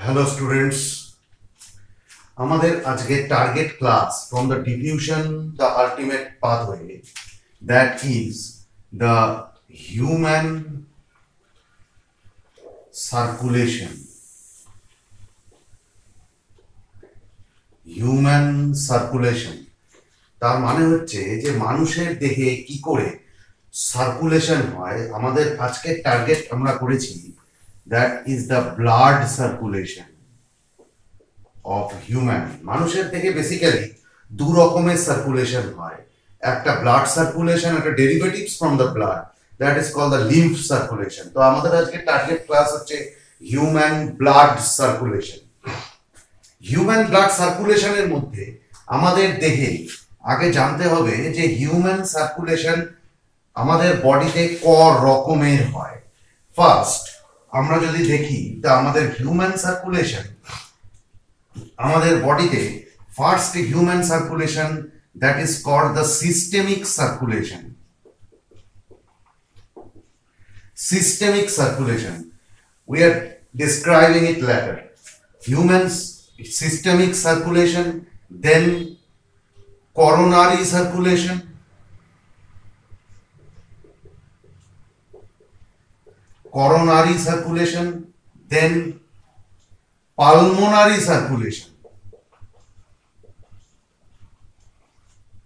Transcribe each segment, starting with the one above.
Hello students, আমাদের আজকে target class from the diffusion the ultimate pathway, that is the human circulation. Human circulation তার মানে হচ্ছে যে মানুষের দেহে কি করে সার্কুলেশন হয়। আমাদের আজকের টার্গেট আমরা করেছি that is the blood circulation of human. মানুষের দেহে বেসিক্যালি দু রকমের সার্কুলেশন হয়, একটা ব্লাড সার্কুলেশন, একটা derivatives from the blood, that is called the lymph circulation. তো আমাদের আজকে টার্গেট ক্লাস হচ্ছে human blood circulation. Human blood সার্কুলেশনের মধ্যে আমাদের দেহে আগে জানতে হবে যে হিউম্যান সার্কুলেশন আমাদের বডিতে ক রকমের হয়। ফার্স্ট আমরা যদি দেখি তা আমাদের হিউম্যান সার্কুলেশন আমাদের বডিতে first human circulation that is called the systemic circulation. Systemic circulation, we are describing it later. Humans systemic circulation, then coronary circulation, then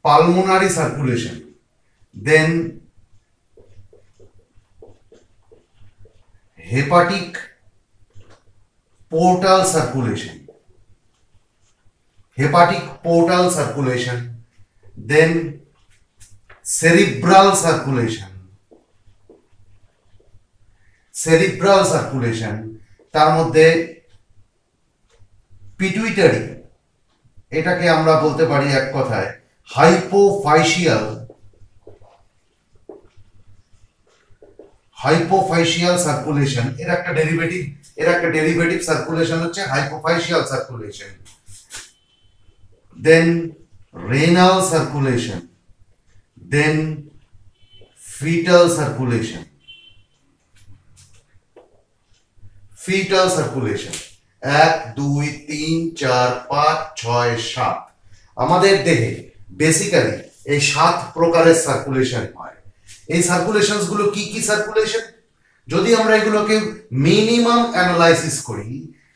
pulmonary circulation, then hepatic portal circulation, then cerebral circulation, তার মধ্যে pituitary, এটাকে আমরা বলতে পারি এক কথায় হাইপোফাইশিয়াল circulation. এর একটা ডেরিভেটিভ সার্কুলেশন হচ্ছে হাইপোফাইশিয়াল circulation. then renal circulation, then fetal circulation, 1 2 3 4 5 6 7 আমাদের দেহে বেসিক্যালি এই 7 প্রকারের সার্কুলেশন হয়। এই সার্কুলেশনস গুলো কি কি সার্কুলেশন, যদি আমরা এগুলোকে মিনিমাম অ্যানালাইসিস করি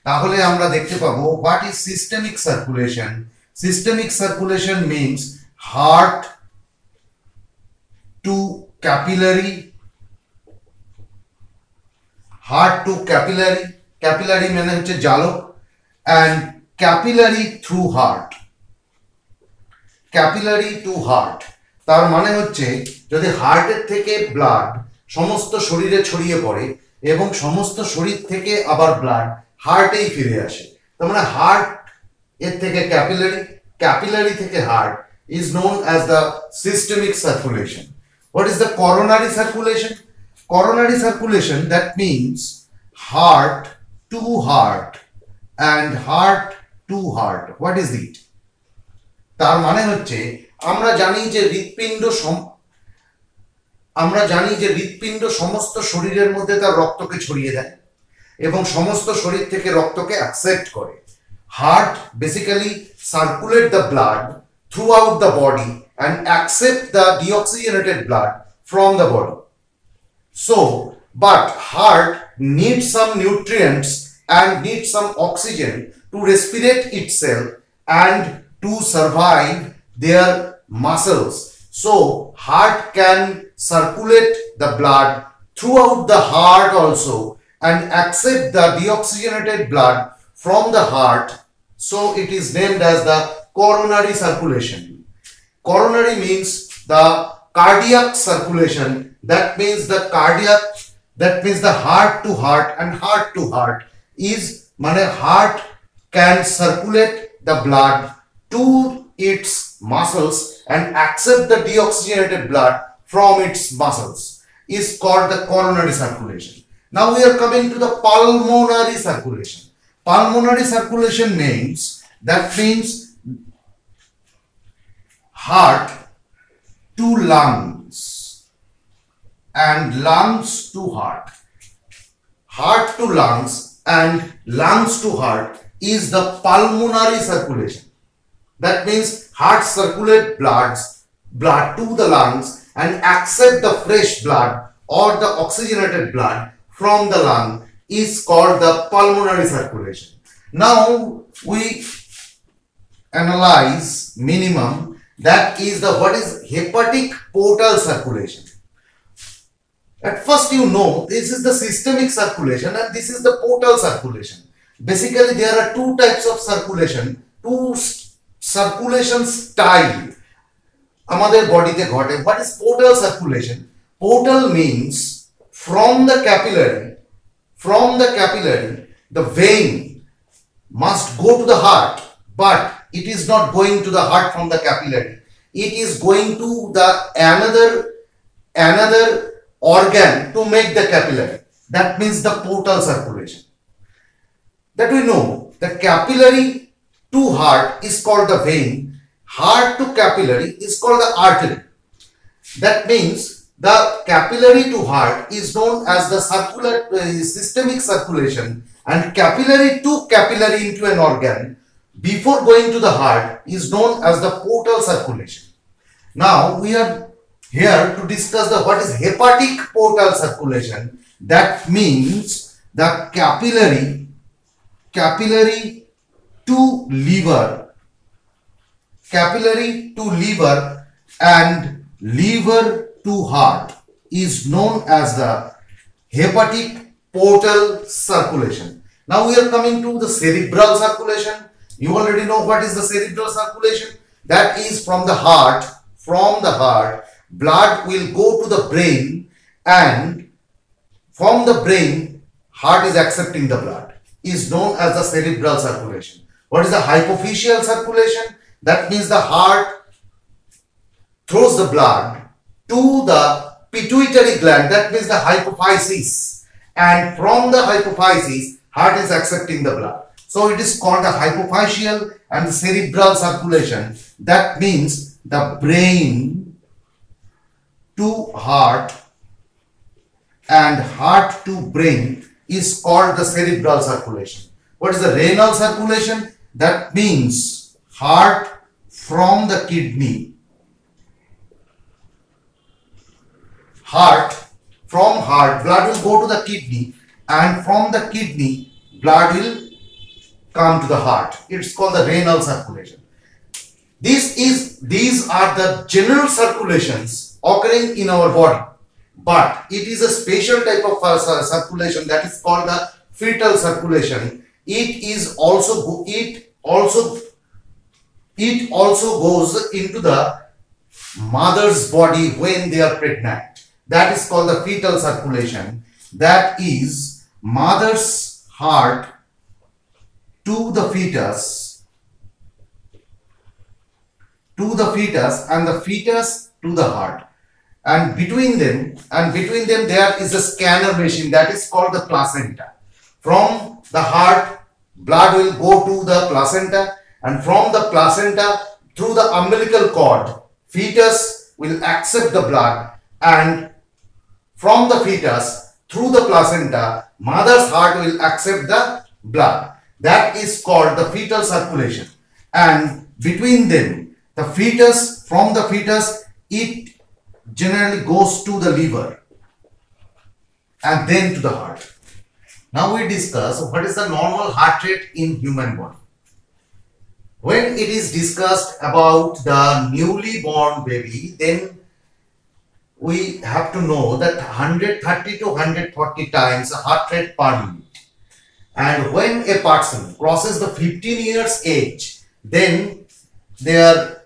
তাহলে আমরা দেখতে পাবো what is systemic circulation. Systemic circulation means heart to capillary, capillary মানে হচ্ছে জালক, and capillary through heart, তার মানে হচ্ছে যদি হার্টের থেকে ব্লাড সমস্ত শরীরে ছড়িয়ে পড়ে এবং সমস্ত শরীর থেকে আবার ব্লাড হার্টেই ফিরে আসে, তার মানে হার্ট এর থেকে ক্যাপিলারি থেকে heart is known as the systemic circulation. What is the coronary circulation? That means heart to heart and heart to heart. What is it? তার মানে হচ্ছে আমরা জানি যে হৃৎপিণ্ড সমস্ত শরীরের মধ্যে তার রক্তকে ছড়িয়ে দেয় এবং সমস্ত শরীর থেকে রক্তকে অ্যাকসেপ্ট করে। Heart basically circulate the blood throughout the body and accept the deoxygenated blood from the body. So, but heart needs some nutrients and needs some oxygen to respirate itself and to survive their muscles. So, heart can circulate the blood throughout the heart also and accept the deoxygenated blood from the heart. So it is named as the coronary circulation. Coronary means the cardiac circulation. That means the heart to heart, and heart to heart is মানে heart can circulate the blood to its muscles and accept the deoxygenated blood from its muscles is called the coronary circulation. Now we are coming to the pulmonary circulation. Pulmonary circulation means heart to lungs and lungs to heart. Heart to lungs and lungs to heart is the pulmonary circulation. That means heart circulate blood to the lungs and accept the fresh blood or the oxygenated blood from the lung is called the pulmonary circulation. Now we analyze minimum, that is the what is hepatic portal circulation. At first you know this is the systemic circulation and this is the portal circulation. Basically there are two types of circulation, two circulation style আমাদের বডিতে ঘটে. What is portal circulation? Portal means from the capillary the vein must go to the heart, but it is not going to the heart from the capillary. It is going to the another organ to make the capillary. That means the portal circulation. That we know the capillary to heart is called the vein, heart to capillary is called the artery. That means the capillary to heart is known as the systemic circulation, and capillary to capillary into an organ before going to the heart is known as the portal circulation. Now we are here to discuss the what is hepatic portal circulation. That means the capillary to liver and liver to heart is known as the hepatic portal circulation. Now we are coming to the cerebral circulation. You already know what is the cerebral circulation. That is from the heart blood will go to the brain, and from the brain heart is accepting the blood is known as the cerebral circulation. What is the hypophyseal circulation? That means the heart throws the blood to the pituitary gland, that means the hypophysis, and from the hypophysis heart is accepting the blood. So it is called the hypophyseal and the cerebral circulation. That means the brain to heart and heart to brain is called the cerebral circulation. What is the renal circulation? That means heart from the kidney. Blood will go to the kidney, and from the kidney blood will come to the heart. It's called the renal circulation. These are the general circulations occurring in our body, but it is a special type of circulation that is called the fetal circulation. It also goes into the mother's body when they are pregnant. That is called the fetal circulation. That is mother's heart to the fetus and the fetus to the heart, and between them there is a scanner machine that is called the placenta. From the heart blood will go to the placenta, and from the placenta through the umbilical cord fetus will accept the blood, and from the fetus through the placenta mother's heart will accept the blood. That is called the fetal circulation. And between them from the fetus it generally goes to the liver and then to the heart. Now we discuss what is the normal heart rate in human body. When it is discussed about the newly born baby, then we have to know that 130 to 140 times heart rate per minute. And when a person crosses the 15 years age, then their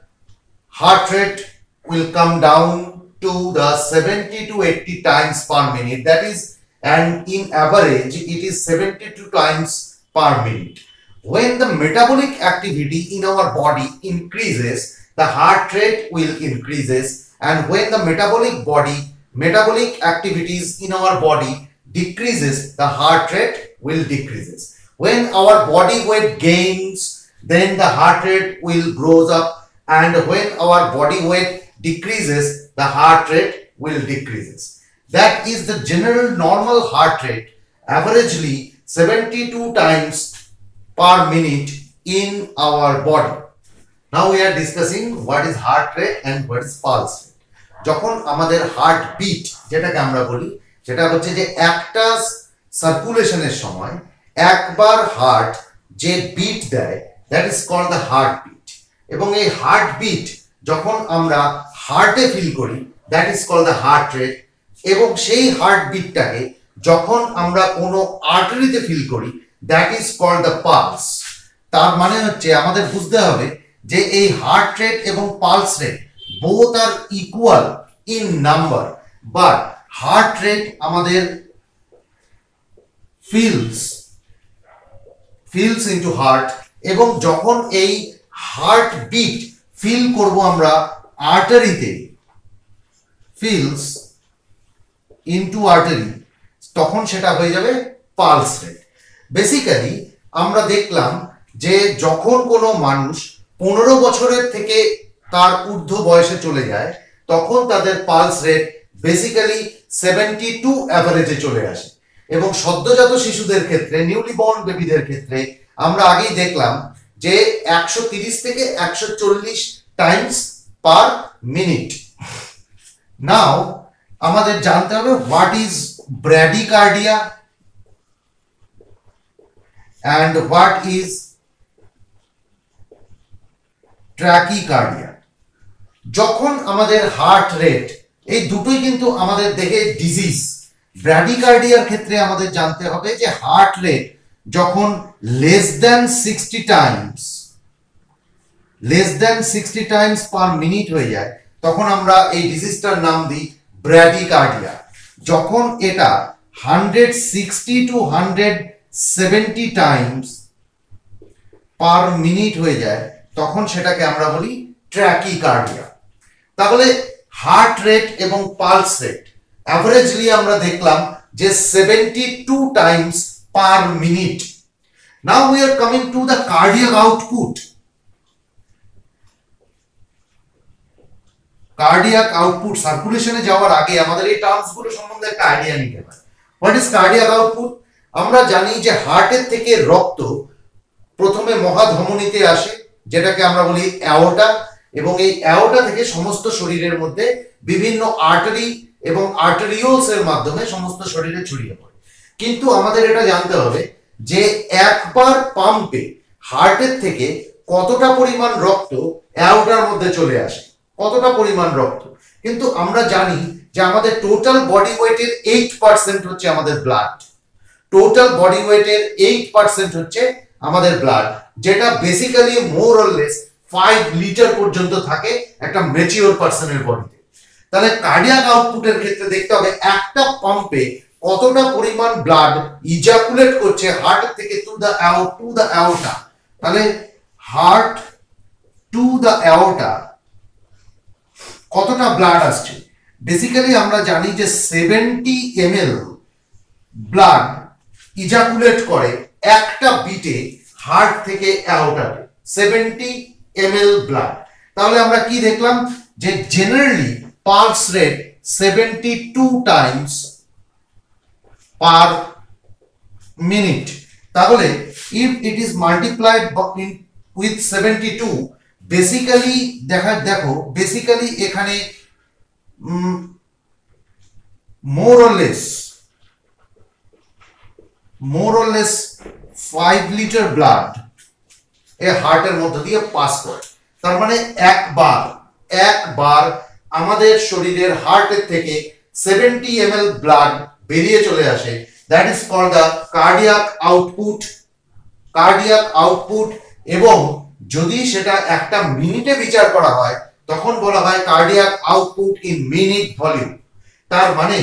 heart rate will come down to the 70 to 80 times per minute. That is, and in average it is 72 times per minute. When the metabolic activity in our body increases, the heart rate will increases, and when the metabolic activities in our body decreases, the heart rate will decreases. When our body weight gains, then the heart rate will grows up, and when our body weight decreases, the heart rate will decreases. That is the general normal heart rate, averagely 72 times per minute in our body. Now we are discussing what is heart rate and what is pulse rate. যখন আমাদের heart beat যেটাকে আমরা বলি, সেটা হচ্ছে যে একটা সার্কুলেশনের সময় একবার হার্ট যে বিট দেয়, that is called the heart beat. এবং এই হার্ট বিট যখন আমরা হার্টে ফিল করি, that is called the heart rate. এবং সেই হার্ট বিটটাকে যখন আমরা কোনো আর্টারিতে ফিল করি, that is called the pulse. তার মানে হচ্ছে আমাদের বুঝতে হবে যে এই হার্ট রেট এবং pulse rate both are equal in number, but heart rate আমাদের feels into heart, এবং যখন এই হার্ট বিট ফিল করব আমরা আর্টারিতে, feels into artery, তখন সেটা হয়ে যাবে পালস রেট। বেসিক্যালি আমরা দেখলাম যে যখন কোনো মানুষ 15 বছরের থেকে তার ঊর্ধ্ব বয়সে চলে যায়, তখন তাদের পালস রেট বেসিক্যালি 72 অ্যাভারেজে চলে আসে। এবং সদ্যজাত শিশুদের ক্ষেত্রে, নিউলি বর্ন বেবিদের ক্ষেত্রে আমরা আগেই দেখলাম যে 130 থেকে 140 টাইমস পার মিনিট। নাও আমাদের জানতে হবে what is bradycardia and what is ট্র্যাকিকার্ডিয়া। যখন আমাদের হার্ট রেট, এই দুটোই কিন্তু আমাদের দেহে ডিজিজ। ব্র্যাডিকার্ডিয়ার ক্ষেত্রে আমাদের জানতে হবে যে হার্ট রেট যখন less than 60 Times per minute হয়ে যায়, তখন আমরা এই ডিজিজটার নাম দিই ব্র্যাডিকার্ডিয়া। যখন এটা 160 to 170 টাইমস পার মিনিট হয়ে যায়, তখন সেটাকে আমরা বলি ট্র্যাকিকার্ডিয়া। তাহলে হার্ট রেট এবং পালস রেট অ্যাভারেজলি আমরা দেখলাম যে 72 times per minute. Now we are coming to the cardiac output. Cardiac output সার্কুলেশনে যাওয়ার আগে আমাদের এই টার্মস গুলো সম্বন্ধে একটা আইডিয়া নিতে হবে। What is cardiac output? আমরা জানি যে হার্টের থেকে রক্ত প্রথমে মহাধমনীতে আসে, যেটাকে আমরা বলি অ্যাওর্টা, এবং এই অ্যাওর্টা থেকে সমস্ত শরীরের মধ্যে বিভিন্ন আর্টারি এবং আর্টারিওলস এর মাধ্যমে সমস্ত শরীরে ছড়িয়ে পড়ে। কিন্তু আমাদের এটা জানতে হবে যে একবার পাম্পে হার্টের থেকে কতটা পরিমাণ রক্ত অ্যাওর্টার মধ্যে চলে আসে, কতটা পরিমাণ রক্ত। কিন্তু আমরা জানি যে আমাদের টোটাল বডি ওয়েটের 8% হচ্ছে আমাদের ব্লাড। টোটাল বডি ওয়েটের 8% হচ্ছে আমাদের ব্লাড, যেটা basically more or less 5 litre পর্যন্ত থাকে একটা ম্যাচিওর পারসনের বডিতে। তাহলে কার্ডিয়াক আউটপুটের ক্ষেত্রে দেখতে হবে একটা পাম্পে কতটা পরিমাণ ব্লাড ইজাকুলেট করছে হার্ট থেকে টু দ্য অ্যাওর্টা। তাহলে হার্ট টু দ্য অ্যাওর্টা কতটা ব্লাড আসছে? বেসিক্যালি আমরা জানি যে 70 ml ব্লাড ইজাকুলেট করে একটা বিটে হার্ট থেকে অ্যাওর্টাতে, 70 ml ব্লাড। তাহলে আমরা কি দেখলাম যে generally pulse rate 72 times per minute. তাহলে if it is multiplied with 72, basically দেখো বেসিক্যালি এখানে more or less 5 litre blood এই হার্টের মধ্য দিয়ে পাস করে। তার মানে একবার আমাদের শরীরের হার্টের থেকে 70 ml ব্লাড বেরিয়ে চলে আসে, that is called the cardiac output. এবং যদি সেটা একটা মিনিটে বিচার করা হয়, তখন বলা হয় cardiac output in minute volume. তার মানে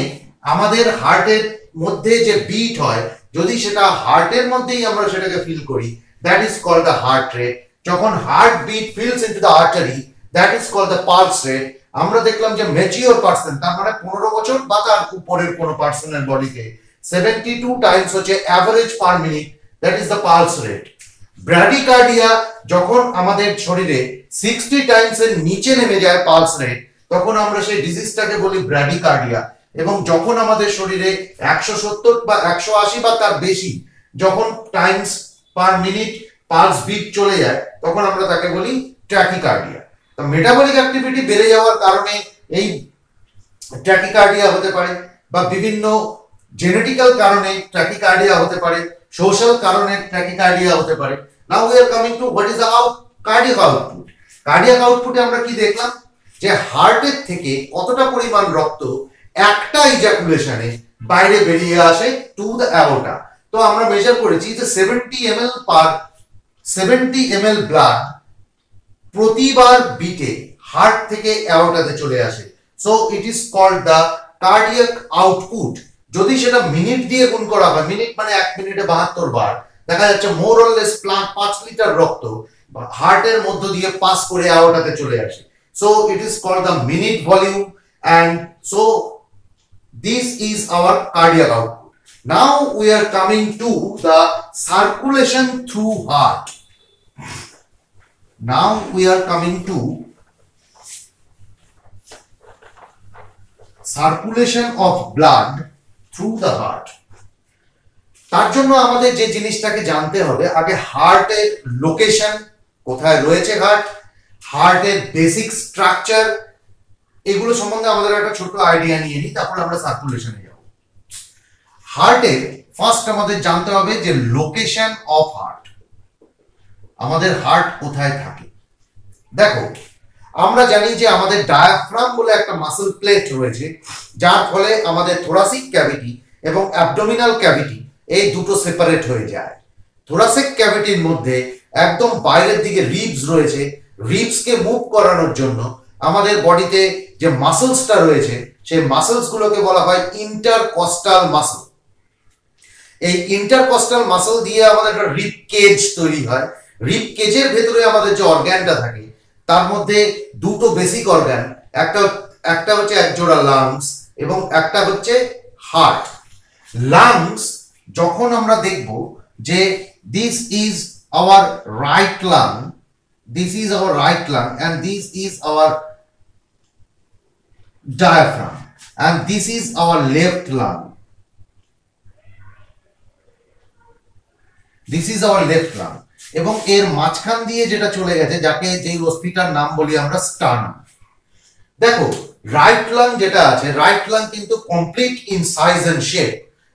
আমাদের হার্টের মধ্যে যে বিট হয়, যদি সেটা হার্টের মধ্যেই আমরা সেটাকে ফিল করি, that is called the heart rate. যখন heart beat feels into the artery, that is called the pulse rate. আমরা দেখলাম যে ম্যাচিওর পারসন, তার মানে 15 বছর বা তার উপরের কোন পারসনের বডিতে 72 টাইমস হচ্ছে average per minute, that is the pulse rate. Bradycardia যখন আমাদের শরীরে 60 টাইমস এর নিচে নেমে যায় পালস রেট, তখন আমরা সেই ডিজিজটাকে বলি ব্র্যাডিকার্ডিয়া। এবং যখন আমাদের শরীরে 170 বা 180 বা তার বেশি যখন times per minute pulse beat চলে যায় তখন আমরা তাকে বলি ট্র্যাকিকার্ডিয়া। তো মেটাবলিক অ্যাক্টিভিটি বেড়ে যাওয়ার কারণে এই ট্র্যাকিকার্ডিয়া হতে পারে, বা বিভিন্ন জেনেটিক্যাল কারণে ট্র্যাকিকার্ডিয়া হতে পারে, সোশ্যাল কারণে ট্র্যাকিকার্ডিয়া হতে পারে। নাও we are coming two what is the cardiac output. Cardiac আউটপুটে আমরা কি দেখলাম, যে হার্টের থেকে কতটা পরিমাণ রক্ত একটা ইজাকুলেশনে বাইরে বেরিয়ে আসে টু দ্য অ্যাওর্টা। তো আমরা মেজার করেছি যে 70 ml ব্লাড প্রতিবার বিটে হার্ট থেকে অ্যাওর্টাতে চলে আসে। So it is called the cardiac output. যদি সেটা মিনিট দিয়ে গুণ করা হয়, মিনিট মানে 1 মিনিটে 72 বার, দেখা যাচ্ছে মোর অর লেস 5 লিটার রক্ত হার্টের মধ্য দিয়ে পাস করে অ্যাওর্টাতে চলে আসে। So it is called the minute volume, and so this is our cardiac output. Now we are coming to the circulation through heart. Now we are coming to circulation of blood through the heart. তার জন্য আমাদের যে জিনিসটাকে জানতে হবে, আগে হার্টের location, কোথায় রয়েছে হার্টের বেসিক স্ট্রাকচার, এগুলো সম্বন্ধে আমাদের একটা ছোট আইডিয়া নিয়ে নিই, তারপর আমরা সার্কুলেশনে যাব। হার্টের ফার্স্ট আমাদের জানতে হবে যে লোকেশন অফ হার্ট, আমাদের হার্ট কোথায় থাকে। দেখো, আমরা জানি যে আমাদের ডায়াফ্রাম বলে একটা মাসল প্লেট রয়েছে, যার ফলে আমাদের থোরাসিক ক্যাভিটি এবং অ্যাবডোমিনাল ক্যাভিটি এই দুটো সেপারেট হয়ে যায়। থোরাসিক ক্যাভিটির মধ্যে একদম বাইরের দিকে রিবস রয়েছে। রিবসকে মুভ করানোর জন্য আমাদের বডিতে যে মাসলসটা রয়েছে, সেই মাসলস গুলোকে বলা হয় ইন্টারকস্টাল মাসল। এই ইন্টারকস্টাল মাসল দিয়ে আমাদের একটা রিব কেজ তৈরি হয়। রিব কেজের ভেতরে আমাদের যে অর্গানটা থাকে, তার মধ্যে দুটো বেসিক অর্গান, একটা হচ্ছে একজোড়া লাংস এবং একটা হচ্ছে হার্ট। লাংস যখন আমরা দেখব যে this is hour right lung, this is our right lung, and this is our diaphragm, and this is our left lung. This is our left lung, এবং এর মাঝখান দিয়ে যেটা চলে গেছে, যাকে যেই অস্থিটার নাম বলি আমরা স্টার্নাম। দেখো, রাইট লাং যেটা আছে, রাইট লাং কিন্তু complete in size and shape,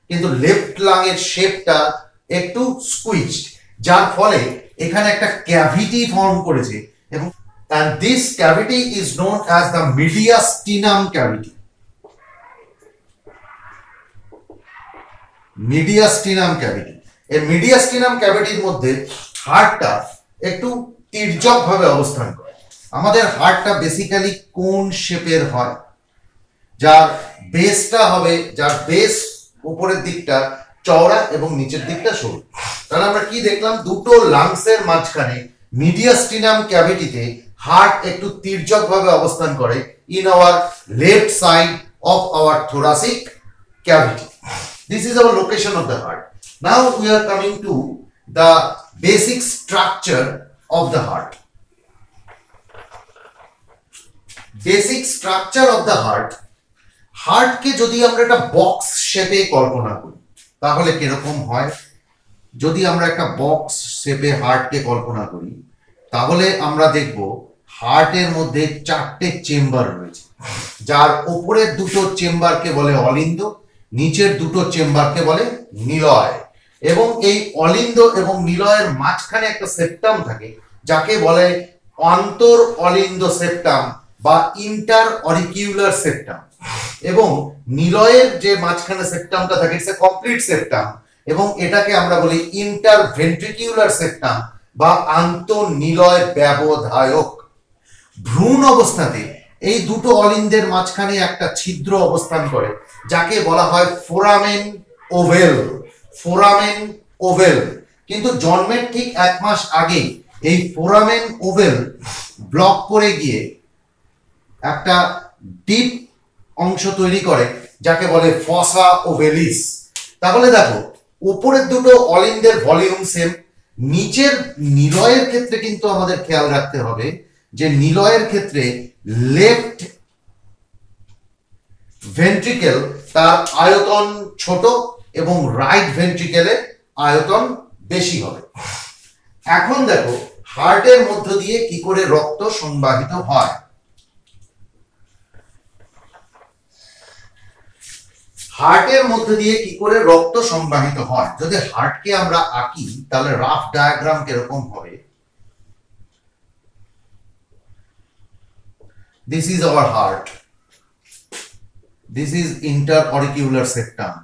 কিন্তু লেফট লাং এর শেপটা একটু স্কুইজড, যার ফলে এখানে একটা ক্যাভিটি ফর্ম করেছে, এবং and this cavity is known as the mediastinum cavity. Mediastinum cavity, এই mediastinum ক্যাভিটির মধ্যে হার্টটা একটু তির্যক ভাবে অবস্থান করে। আমাদের হার্টটা বেসিক্যালি কোন শেপের হয়, যার বেসটা হবে, যার বেস উপরের দিকটা চওড়া এবং নিচের দিকটা সরু। তাহলে আমরা কি দেখলাম, দুটো লাংসের মাঝখানে মিডিয়াস্টিনাম ক্যাভিটিতে হার্ট একটু তির্যক ভাবে অবস্থান করে in our left side of our thoracic cavity. This is our location of the heart. Now we are coming to the basic structure of the heart. Basic structure of the heart, হার্টকে যদি আমরা একটা box শেপে কল্পনা করি তাহলে কিরকম হয়। যদি আমরা একটা বক্স শেপে হার্টকে কল্পনা করি, তাহলে আমরা দেখব হার্টের মধ্যে 4টে চেম্বার রয়েছে, যার উপরের দুটো চেম্বারকে বলে অলিন্দ, নিচের দুটো চেম্বারকে বলে নিলয়, এবং এই অলিন্দ এবং নিলয়ের মাঝখানে একটা সেপ্টাম থাকে, যাকে বলে অন্তর অলিন্দ সেপ্টাম বা ইন্টার অরিকিউলার সেপ্টাম। এবং নিলয়ের যে মাঝখানে সেপ্টামটা থাকে, ইটস এ কমপ্লিট সেপ্টাম, এবং এটাকে আমরা বলি ইন্টার ভেন্ট্রিকিউলার সেপ্টাম বা আন্তঃনিলয় ব্যবধায়ক। ভ্রূণ অবস্থাতে এই দুটো অলিন্দের মাঝখানে একটা ছিদ্র অবস্থান করে, যাকে বলা হয় ফোরামেন ওভেল। ফোরামেন ওভেল, কিন্তু জন্মের ঠিক 1 মাস আগে এই ফোরামেন ওভেল ব্লক করে গিয়ে একটা ডিপ অংশ তৈরি করে, যাকে বলে ফসা ওভেলিস। তাহলে দেখো, উপরের দুটো অলিন্দের ভলিউম সেম, নিচের নিলয়ের ক্ষেত্রে কিন্তু আমাদের খেয়াল রাখতে হবে যে নিলয়ের ক্ষেত্রে লেফট ভেন্ট্রিকেল তার আয়তন ছোট এবং রাইট ভেন্ট্রিকেলের আয়তন বেশি হবে। এখন দেখো হার্টের মধ্য দিয়ে কি করে রক্ত সংবাহিত হয়। হার্টের মধ্যে দিয়ে কি করে রক্ত সংবাহিত হয়, যদি হার্টকে আমরা আঁকি তাহলে রাফ ডায়াগ্রাম কিরকম হবে। This is our heart. This is interauricular septum.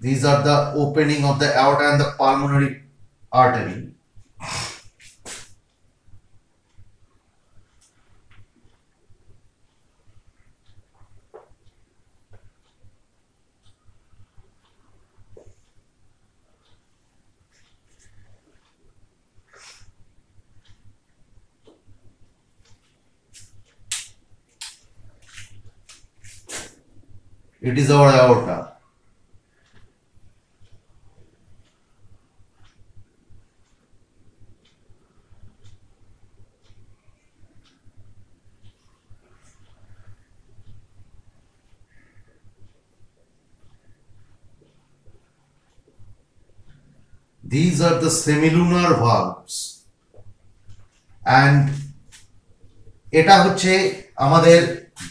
These are the opening of the aorta and the pulmonary artery. It is our aorta. These are the semilunar valves and এটা হচ্ছে আমাদের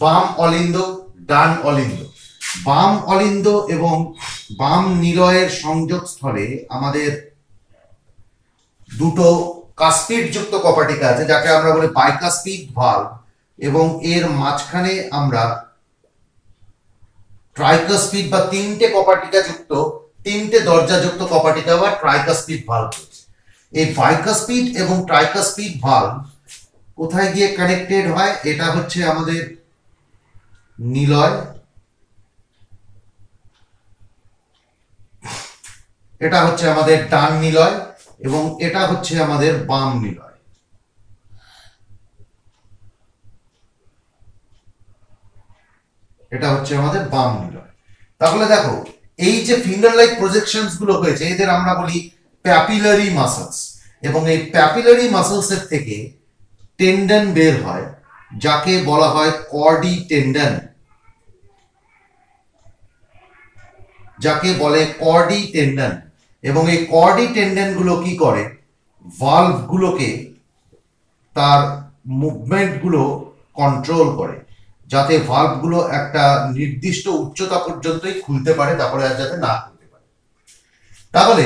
বাম অলিন্দ ডান অলিন্দ। বাম অলিন্দ এবং বাম নিলয়ের সংযোগ স্থলে আমাদের দুটো কাস্পিড যুক্ত কপাটিকা আছে যাকে আমরা বলি বাইকাস্পিড ভালভ, এবং এর মাঝখানে আমরা ট্রাইকাস্পিড বা তিনটে কপাটিকা যুক্ত তিনটে দরজা যুক্ত কপাটিকা বা ট্রাইকাস্পিড ভালভ। এই বাইকাস্পিড এবং ট্রাইকাস্পিড ভালভ কোথায় গিয়ে কানেক্টেড হয়, এটা হচ্ছে আমাদের নিলয়, এটা হচ্ছে আমাদের ডান নিলয় এবং এটা হচ্ছে আমাদের বাম নিলয়। এটা হচ্ছে আমাদের বাম নিলয়। তাহলে দেখো এই যে ফিঙ্গার লাইক প্রজেকশনস গুলো হয়েছে এদের আমরা বলি প্যাপিলারি মাসলস, এবং এই প্যাপিলারি মাসলস এর থেকে টেন্ডন বের হয় যাকে বলা হয় কর্ডি টেন্ডন, যাকে বলে কর্ডি টেন্ডন। এবং এই কর্ডি টেন্ডন গুলো কি করে, ভালভ গুলোকে তার মুভমেন্ট গুলো কন্ট্রোল করে যাতে ভালভ গুলো একটা নির্দিষ্ট উচ্চতা পর্যন্তই খুলতে পারে, তারপরে আর যাতে না খুলতে পারে। তাহলে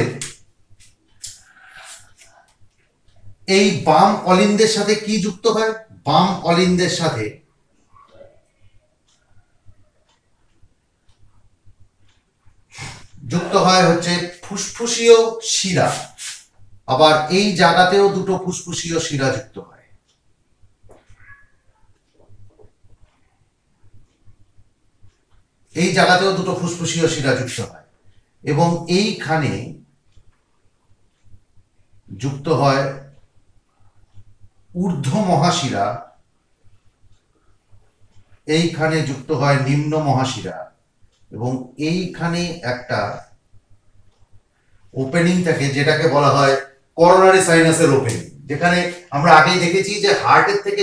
এই বাম অলিন্দের সাথে কি যুক্ত হয়, বাম অলিন্দের সাথে যুক্ত হয় হচ্ছে ফুসফুসীয় শিরা, আবার এই জায়গাতেও দুটো ফুসফুসীয় শিরা যুক্ত হয়। এই জায়গাতেও দুটো ফুসফুসীয় শিরা যুক্ত হয় এবং এইখানে যুক্ত হয় ঊর্ধ্ব মহাশিরা, এইখানে যুক্ত হয় নিম্ন মহাশিরা, এবং এইখানে একটা ওপেনিং থাকে যেটাকে বলা হয় করোনারি সাইনাসের ওপেনিং, যেখানে আমরা আগেই দেখেছি যে হার্টের থেকে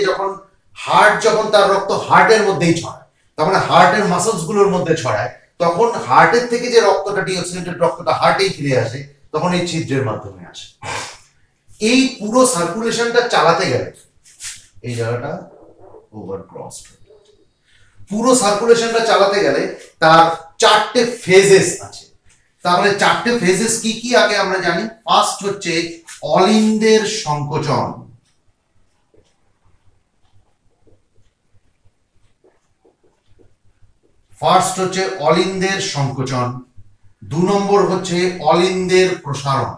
হার্ট যখন তার রক্ত হার্টের মধ্যেই ছড়ায়, তার মানে হার্টের মাসলস গুলোর মধ্যে ছড়ায়, তখন হার্টের থেকে যে রক্তটা ডিঅক্সিজেনেটেড রক্তটা হার্টেই ফিরে আসে, তখন এই ছিদ্রের মাধ্যমে আসে। এই পুরো সার্কুলেশনটা চালাতে গেলে এই জায়গাটা ওভার ক্রসড, পুরো সার্কুলেশনটা চালাতে গেলে তার চারটে ফেজেস আছে। তাহলে চারটে ফেজেস কি কি আগে আমরা জানি। ফার্স্ট হচ্ছে অলিন্দের সংকোচন, ফার্স্ট হচ্ছে অলিন্দের সংকোচন, 2 নম্বর হচ্ছে অলিন্দের প্রসারণ,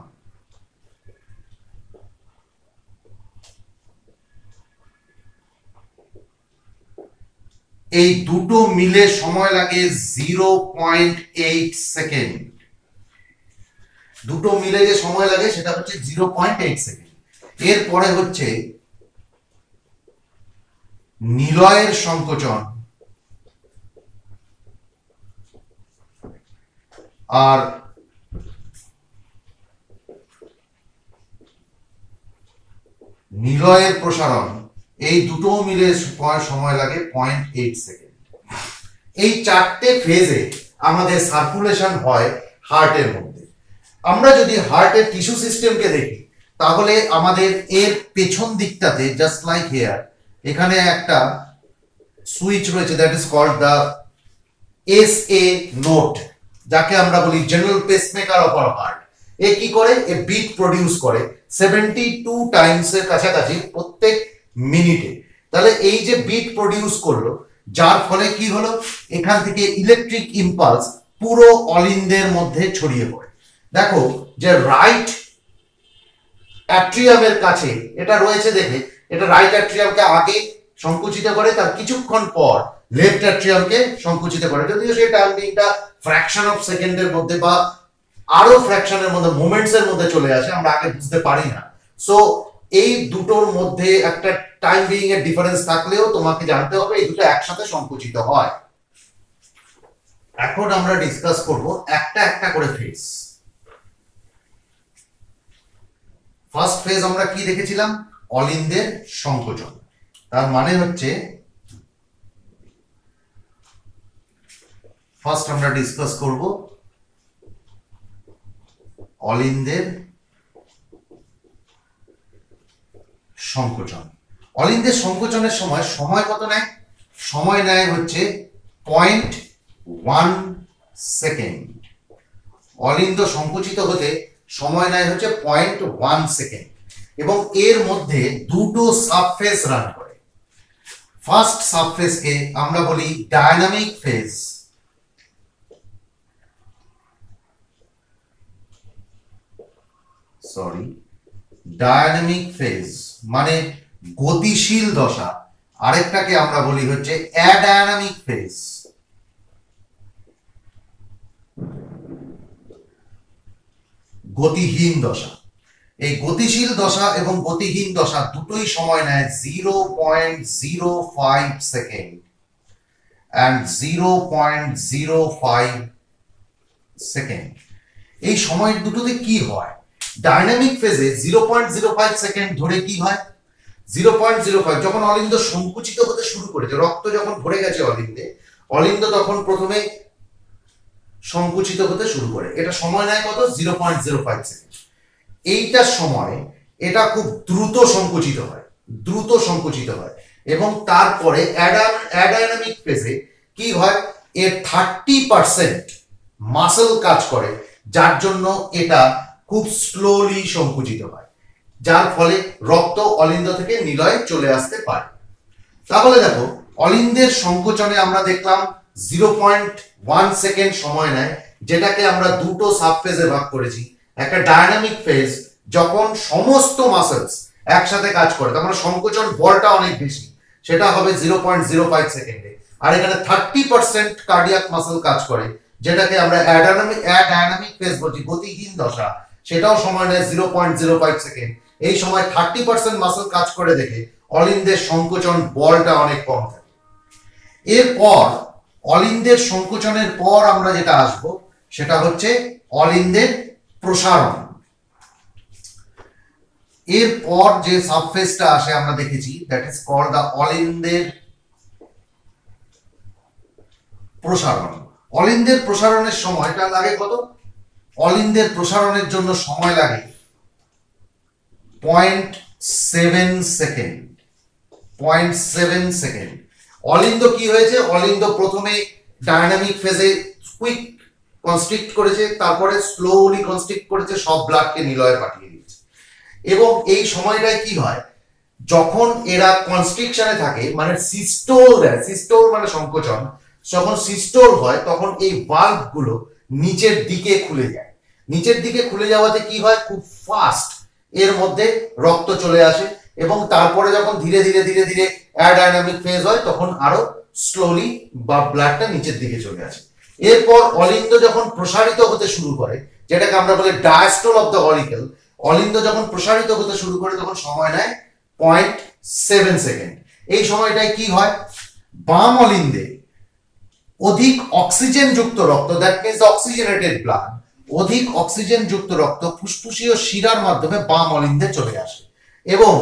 এই দুটো মিলে সময় লাগে 0.8 সেকেন্ড। দুটো মিলে যে সময় লাগে সেটা হচ্ছে 0.8 সেকেন্ড। এরপরে হচ্ছে নিলয়ের সংকোচন, আর নিলয়ের প্রসারণ, এই দুটো মিলে সময় লাগে 0.8 সেকেন্ড। এই চারটে ফেজে আমাদের সার্কুলেশন হয় হার্টের মধ্যে। আমরা যদি হার্টের টিস্যু সিস্টেমকে দেখি তাহলে আমাদের এর পেছন দিকটাতে জাস্ট লাইক হেয়ার এখানে একটা সুইচ রয়েছে, that is called the SA node, যাকে আমরা বলি general pacemaker of our heart. এ কি করে? এ বিট প্রডিউস করে 72 টাইমস এর কাছাকাছি প্রত্যেক মিনিটে। তাহলে এই যে বিট প্রডিউস করলো, যার ফলে কি হলো, এখান থেকে ইলেকট্রিক ইম্পালস পুরো অলিন্দের মধ্যে ছড়িয়ে পড়ে। দেখো যে রাইট অ্যাট্রিয়ামের কাছে এটা রয়েছে, দেখে এটা রাইট অ্যাট্রিয়ামকে আগে সংকুচিত করে, তার কিছুক্ষণ পর লেফট অ্যাট্রিয়ামকে সংকুচিত করে, যদিও সেই টাইমিংটা ফ্র্যাকশন অফ সেকেন্ডের মধ্যে বা আরো ফ্র্যাকশনের মধ্যে মোমেন্টস এর মধ্যে চলে আসে, আমরা আগে বুঝতে পারি না। সো এই দুটোর মধ্যে একটা টাইম বিং এর ডিফারেন্স থাকলেও তোমাকে জানতে হবে এই দুটো একসাথে সংকুচিত হয়। এখন আমরা ডিসকাস করব একটা একটা করে ফেজ। ফার্স্ট ফেজ আমরা কি দেখেছিলাম? অলিন্দের সংকোচন। তার মানে হচ্ছে ফার্স্ট আমরা ডিসকাস করব অলিন্দের সংকোচন। অলিন্দের সংকোচনের সময় কত নেয়? সময় নেয় হচ্ছে 0.1 সেকেন্ড। অলিন্দ সংকুচিত হতে সময় নেয় হচ্ছে 0.1 সেকেন্ড, এবং এর মধ্যে দুটো সাবফেজ রান করে। ফার্স্ট সাবফেজকে আমরা বলি ডায়নামিক ফেজ, ডায়নামিক ফেজ মানে গতিশীল দশা। আরেকটাকে আমরা বলি হচ্ছে অ্যাডায়নামিক ফেজ, গতিহীন দশা। এই গতিশীল দশা এবং গতিহীন দশা দুটোই সময় নেয় 0.05 সেকেন্ড and 0.05 সেকেন্ড। এই সময় দুটোতে কি হয়? ডায়নামিক ফেজে 0.05 সেকেন্ড ধরে কি হয়? 0.05 যখন অলিন্দ সংকুচিত হতে শুরু করেছে, রক্ত যখন ভরে গেছে অলিন্দে, অলিন্দ তখন প্রথমে সংকুচিত হতে শুরু করে। এটা সময় নেয় কত? 0.05 সেকেন্ড। এইটার সময় এটা খুব দ্রুত সংকুচিত হয়, দ্রুত সংকুচিত হয়, এবং তারপরে অ্যাডায়নামিক ফেজে কি হয়? এর 30% মাসল কাজ করে, যার জন্য এটা খুব স্লোলি সংকুচিত হয়, যার ফলে রক্ত অলিন্দ থেকে নিলয়ে চলে আসতে পারে। তাহলে দেখো অলিন্দের সংকোচনে আমরা দেখলাম 0.1 সেকেন্ড সময় নেয়, যেটাকে আমরা দুটো সাবফেজে ভাগ করেছি। একটা ডায়নামিক ফেজ, যখন সমস্ত মাসলস একসাথে কাজ করে, তার মানে সংকোচন বলটা অনেক বেশি, সেটা হবে 0.05 সেকেন্ডে। আর এখানে 30% কার্ডিয়াক মাসল কাজ করে, যেটাকে আমরা অ্যাডায়নামিক ফেজ বলছি, গতিহীন দশা, সেটাও সময় নেয় 0.05 সেকেন্ড। এই সময় 30% মাসল কাজ করে দেখে অলিন্দের সংকোচন বলটা অনেক কম থাকে। এরপর অলিন্দের সংকোচনের পর আমরা যেটা আসব সেটা হচ্ছে অলিন্দের প্রসারণ। এরপর যে সাবফেজটা আসে আমরা দেখেছি, দ্যাট ইজ কল্ড দ্য অলিন্দের প্রসারণ। অলিন্দের প্রসারণের সময়টা লাগে কত? অলিন্দের প্রসারণের জন্য সময় লাগে 0.7 সেকেন্ড। 0.7 সেকেন্ড। অলিন্দ কি হয়েছে? অলিন্দ প্রথমে ডায়নামিক ফেজে কুইক কনস্ট্রিক্ট করেছে, তারপরে স্লোলি কনস্ট্রিক্ট করেছে, সব ব্লাডকে নিলয়ে পাঠিয়ে দিয়েছে। এবং এই সময়টায় কি হয়? যখন এরা কনস্ট্রিকশনে থাকে, মানে সিস্টোল দেয়, সিস্টোল মানে সংকোচন, যখন সিস্টোল হয় তখন এই ভালভ গুলো নিচের দিকে খুলে যায়। নিচের দিকে খুলে যাওয়াতে কি হয়? খুব ফাস্ট এর মধ্যে রক্ত চলে আসে, এবং তারপরে যখন ধীরে ধীরে ধীরে ধীরে অ্যাডায়নামিক ফেজ হয়, তখন আরো স্লোলি বা ব্লাডটা নিচের দিকে চলে আসে। এরপর অলিন্দ যখন প্রসারিত হতে শুরু করে, যেটাকে আমরা বলি ডায়াস্টোল অফ দ্য অরিকেল, অলিন্দ যখন প্রসারিত হতে শুরু করে তখন সময় নেয় 0.7 সেকেন্ড। এই সময়টায় কি হয়? বাম অলিন্দে অধিক অক্সিজেন যুক্ত রক্ত, দ্যাট মিন্স অক্সিজেনেটেড ব্লাড, অধিক অক্সিজেন যুক্ত রক্ত ফুসফুসীয় শিরার মাধ্যমে বাম অলিন্দে চলে আসে, এবং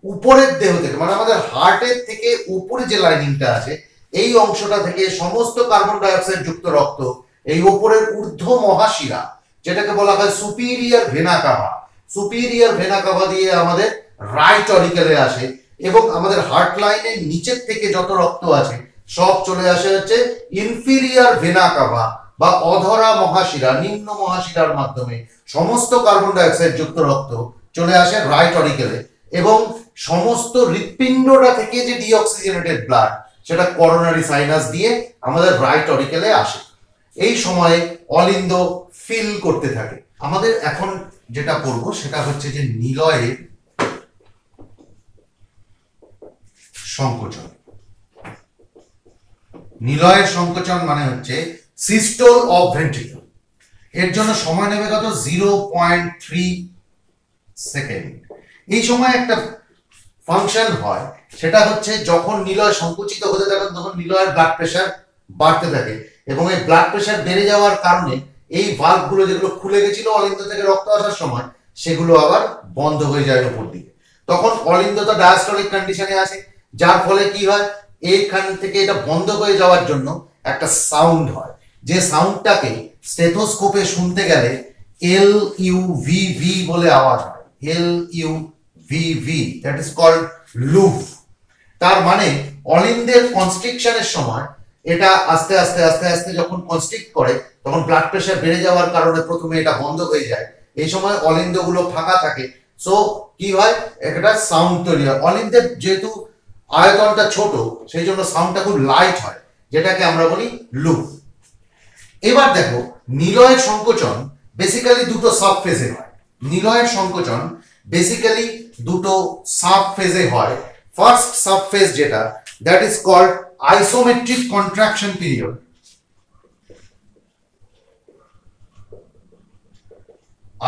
উপরের দেহ থেকে, মানে আমাদের হার্টের থেকে উপরে যে লাইনিংটা আছে, এই অংশটা থেকে সমস্ত কার্বন ডাই অক্সাইড যুক্ত রক্ত এই ওপরের ঊর্ধ্ব মহাশিরা যেটাকে বলা হয় superior vena CAVA, superior vena CAVA দিয়ে আমাদের রাইট অরিকেলে আসে এবং আমাদের হার্ট লাইনের নিচের থেকে যত রক্ত আছে সব চলে আসে হচ্ছে ইনফিরিয়র ভেনা কাভা বা অধরা মহাশিরা, নিম্ন মহাশিরার মাধ্যমে সমস্ত কার্বন ডাই অক্সাইড যুক্ত রক্ত চলে আসে রাইট অরিকেলে এবং সমস্ত হৃৎপিণ্ডটা থেকে যে ডিঅক্সিজেনেটেড ব্লাড সেটা করোনারি সাইনাস দিয়ে আমাদের রাইট অরিকেলে আসে। এই সময়ে অলিন্দ ফিল করতে থাকে। আমাদের এখন যেটা পড়বো সেটা হচ্ছে যে নিলয়ের সংকোচন। নিলয়ের সংকোচন মানে হচ্ছে সিস্টোল অফ ভেন্ট্রিকল। এর জন্য সময় নেবে কত 0.3 সেকেন্ড। এই সময় একটা ফাংশন হয়, সেটা হচ্ছে যখন নিলয় সংকুচিত হতে থাকে তখন নিলয়ের ব্লাড প্রেশার বাড়তে থাকে এবং এই ব্লাড প্রেশার বেড়ে যাওয়ার কারণে এই ভালভগুলো যেগুলো খুলে গেছিল অলিন্দ থেকে রক্ত আসার সময় সেগুলো আবার বন্ধ হয়ে যায় উপর দিকে। তখন অলিন্দটা ডায়াস্টলিক কন্ডিশনে আসে, যার ফলে কি হয় এইখান থেকে এটা বন্ধ হয়ে যাওয়ার জন্য একটা সাউন্ড হয়, যে সাউন্ডটাকে স্টেথোস্কোপে শুনতে গেলে LUVV বলে আওয়াজ হয়। LUVV, that is called lubb. তার মানে অলিন্দের কনস্ট্রিকশনের সময় এটা আস্তে আস্তে আস্তে আস্তে যখন কনস্ট্রিক্ট করে তখন ব্লাড প্রেশার বেড়ে যাওয়ার কারণে প্রথমে এটা বন্ধ হয়ে যায়। এই সময় অলিন্দগুলো ফাঁকা থাকে, সো কি হয় একটা সাউন্ড তৈরি হয়। অলিন্দের যেহেতু আয়তনটা ছোট সেই জন্য সাউন্ডটা খুব লাইট হয়, যেটাকে আমরা বলি লুভ। এবার দেখো নিলয়ের সংকোচন বেসিক্যালি দুটো সাব ফেজে হয়। নিলয়ের সংকোচন বেসিক্যালি দুটো সাব ফেজে হয়। ফার্স্ট সাব ফেজ যেটা, that is called isometric contraction period.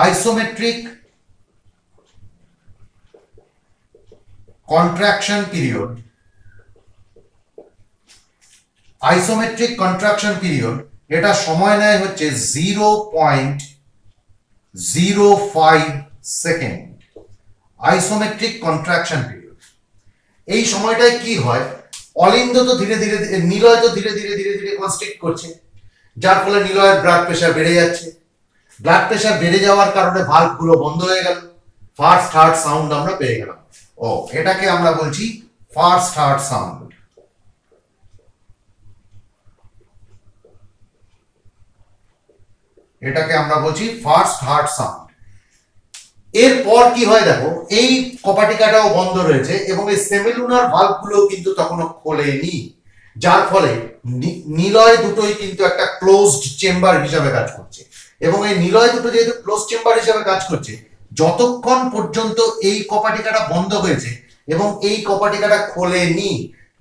Isometric contraction period, isometric contraction period এটা সময় নেয় হচ্ছে 0.05 সেকেন্ড। Isometric contraction period. এই সময়টায় কি হয়, অলিন্দ তো ধীরে ধীরে নিলয় তো ধীরে ধীরে ধীরে ধীরে কনস্ট্রিক্ট করছে, যার ফলে নিলয়ের ব্লাড প্রেশার বেড়ে যাচ্ছে। ব্লাড প্রেশার বেড়ে যাওয়ার কারণে ভালভগুলো বন্ধ হয়ে গেল, ফার্স্ট হার্ট সাউন্ড আমরা পেয়ে গেলাম। ও এটাকে আমরা বলছি ফার্স্ট হার্ট সাউন্ড। এটাকে আমরা বলছি ফার্স্ট হার্ট সাউন্ড। এরপর কি হয় দেখো, এই কপাটিকাটাও বন্ধ রয়েছে এবং এই সেমিলুনার ভালভগুলো কিন্তু তখনও খোলেনি, যার ফলে নিলয় দুটোই কিন্তু একটা ক্লোজড চেম্বার হিসাবে কাজ করছে। এবং এই নিলয় দুটো যেহেতু ক্লোজ চেম্বার হিসাবে কাজ করছে, যতক্ষণ পর্যন্ত এই কপাটিকাটা বন্ধ হয়েছে এবং এই কপাটিকাটা খোলেনি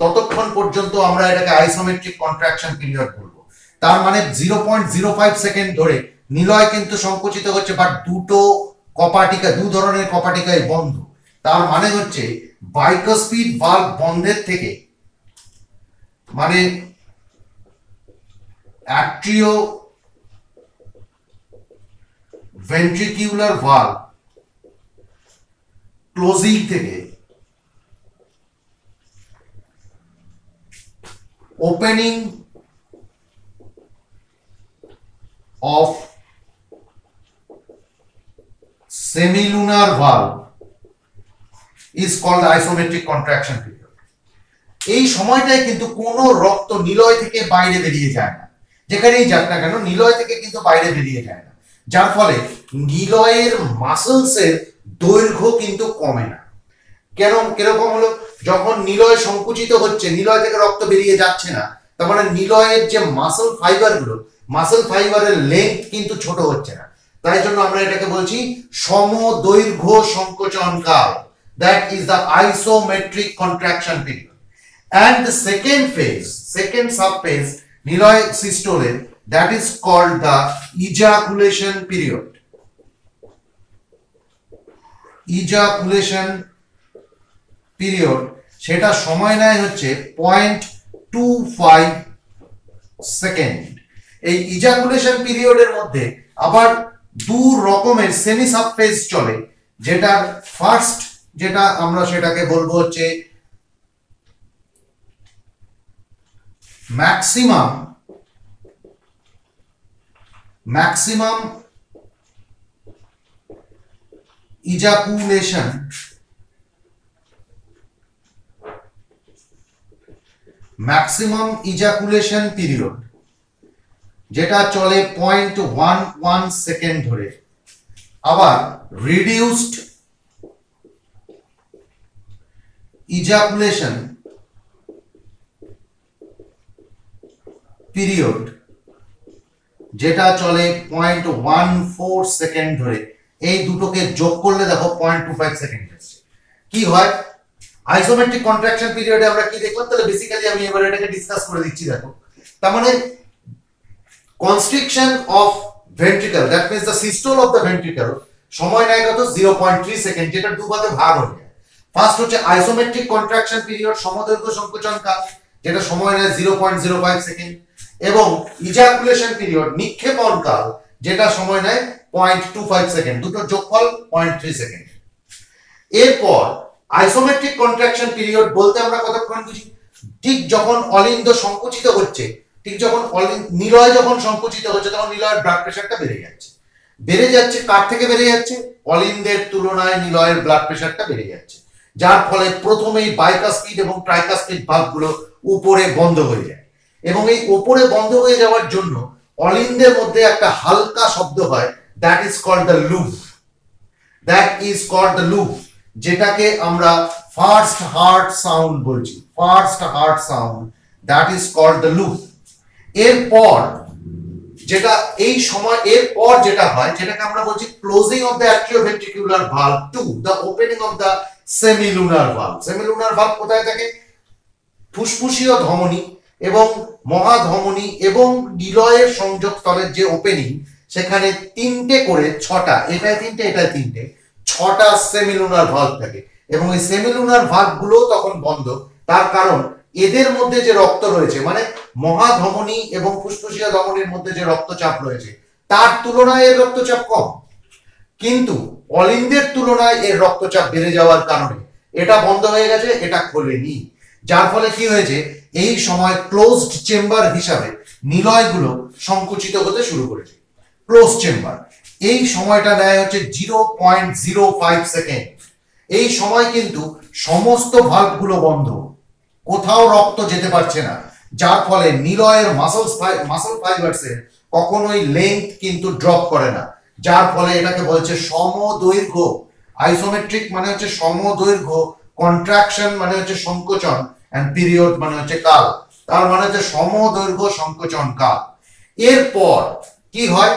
ততক্ষণ পর্যন্ত আমরা এটাকে আইসোমেট্রিক কন্ট্রাকশন পিরিয়ড বলবো। তার মানে 0.05 সেকেন্ড ধরে নিলয় কিন্তু সংকুচিত হচ্ছে, বাট দুটো কপাটিকা, দু ধরনের কপাটিকায় বন্ধ। তার মানে হচ্ছে বাইকুস্পিড ভালভ বন্ধের থেকে, মানে অ্যাট্রিও ভেন্ট্রিকিউলার ভালভ ক্লোজিং থেকে opening of semilunar valve is called isometric contraction period. এই সময়টায় কিন্তু কোনো রক্ত নিলয় থেকে বাইরে বেরিয়ে যায় না, যেখানেই যাক না কেন নিলয় থেকে কিন্তু বাইরে বেরিয়ে যায় না, যার ফলে নিলয়ের মাসলসের দৈর্ঘ্য কিন্তু কমে না। কিরকম হলো, যখন নিলয় সংকুচিত হচ্ছে, নিলয় থেকে রক্ত বেরিয়ে যাচ্ছে না, তার মানে নিলয়ের যে মাসল ফাইবারগুলো, মাসল ফাইবারের লেন্থ কিন্তু ছোট হচ্ছে না। তাই জন্য আমরা এটাকে বলছি সমদৈর্ঘ্য সংকোচন কাল। That is the isometric contraction period. And the second phase, second sub phase নিলয় সিস্টোলের, that is called the ejaculation period. Ejaculation period সেটা সময় নেয় হচ্ছে 0.25 সেকেন্ড। এই ইজাকুলেশন পিরিয়ডের মধ্যে আবার দু রকমের সেমি সাব ফেজ চলে, যেটা ফার্স্ট যেটা আমরা সেটাকে বলবো হচ্ছে ম্যাক্সিমাম ম্যাক্সিমাম ইজাকুলেশন পিরিয়ড যেটা চলে 0.11 সেকেন্ড ধরে, আবার রিডিউসড ইজাকুলেশন পিরিয়ড যেটা চলে 0.14 সেকেন্ড ধরে। এই দুটোকে যোগ করলে দেখো 0.25 সেকেন্ড আসছে। কি হয় আইসোমেট্রিক কন্ট্রাকশন পিরিয়ডে আমরা কি দেখলাম? তাহলে বেসিক্যালি আমি এবার এটাকে ডিসকাস করে দিচ্ছি। দেখো তার মানে constriction of ventricle, that means the systole of the ventricle, সময় নেয় কত? 0.3 সেকেন্ড, যেটা দুভাগে ভাগ হয়ে যায়। ফার্স্ট হচ্ছে আইসোমেট্রিক কন্ট্রাকশন পিরিয়ড, সমদৈর্ঘ্য সংকোচন কাল, যেটা সময় নেয় 0.05 সেকেন্ড, এবং ইজাকুলেশন পিরিয়ড, নিক্ষেপণ কাল, যেটা সময় নেয় 0.25 সেকেন্ড। দুটো যোগফল 0.3 সেকেন্ড। এরপর আইসোমেট্রিক কন্ট্রাকশন পিরিয়ড বলতে আমরা কতক্ষণ বুঝি? ঠিক যখন অলিন্দ সংকুচিত হচ্ছে, ঠিক যখন নিলয় যখন সংকুচিত হচ্ছে, তখন নিলয়ের ব্লাড প্রেশারটা বেড়ে যাচ্ছে। কার থেকে বেড়ে যাচ্ছে? অলিন্দের তুলনায় নিলয়ের ব্লাড প্রেশারটা বেড়ে যাচ্ছে, যার ফলে প্রথমেই বাইকাস্পিড এবং ট্রাইকাস্পিড ভালভগুলো উপরে বন্ধ হয়ে যায়, এবং এই উপরে বন্ধ হয়ে যাওয়ার জন্য অলিন্দের মধ্যে একটা হালকা শব্দ হয়, that is called the lubb, যেটাকে আমরা ফার্স্ট হার্ট সাউন্ড বলছি। That is called the lubb. এরপর যেটা হয়, যেটাকে আমরা বলছি closing of the atrioventricular valve to the opening of the semilunar valve. Semilunar valve কোথায় থাকে? ফুসফুসীয় ধমনী এবং মহাধমনী এবং নিলয়ের সংযোগস্থলের যে ওপেনিং, সেখানে তিনটে করে ছটা, এটায় তিনটে ছটা সেমিলুনার ভালভ থাকে, এবং এই সেমিলুনার ভালভগুলো তখন বন্ধ। তার কারণ এদের মধ্যে যে রক্ত রয়েছে, মানে মহাধমনী এবং ফুসফুসীয় ধমনীর মধ্যে যে রক্তচাপ রয়েছে, তার তুলনায় এর রক্তচাপ কম, কিন্তু অলিন্দের তুলনায় এর রক্তচাপ বেড়ে যাওয়ার কারণে এটা বন্ধ হয়ে গেছে, এটা খোলেনি। যার ফলে কি হয়েছে? এই সময় ক্লোজড চেম্বার হিসাবে নিলয়গুলো সংকুচিত হতে শুরু করেছে। ক্লোজ চেম্বার, এই সময়টা নেয় হচ্ছে 0.05 সেকেন্ড। এই সময় কিন্তু সমস্ত ভালভগুলো বন্ধ, কোথাও রক্ত যেতে পারছে না, যার ফলে নিলয়ের মাসল ফাইবারসের কখনোই লেন্থ কিন্তু ড্রপ করে না, যার ফলে এটাকে বলছে সমদৈর্ঘ্য। আইসোমেট্রিক মানে হচ্ছে সমদৈর্ঘ্য, কন্ট্রাকশন মানে হচ্ছে সংকোচন, এন্ড পিরিয়ড মানে হচ্ছে কাল। তার মানে হচ্ছে সমদৈর্ঘ্য সংকোচন কাল। এরপর কি হয়?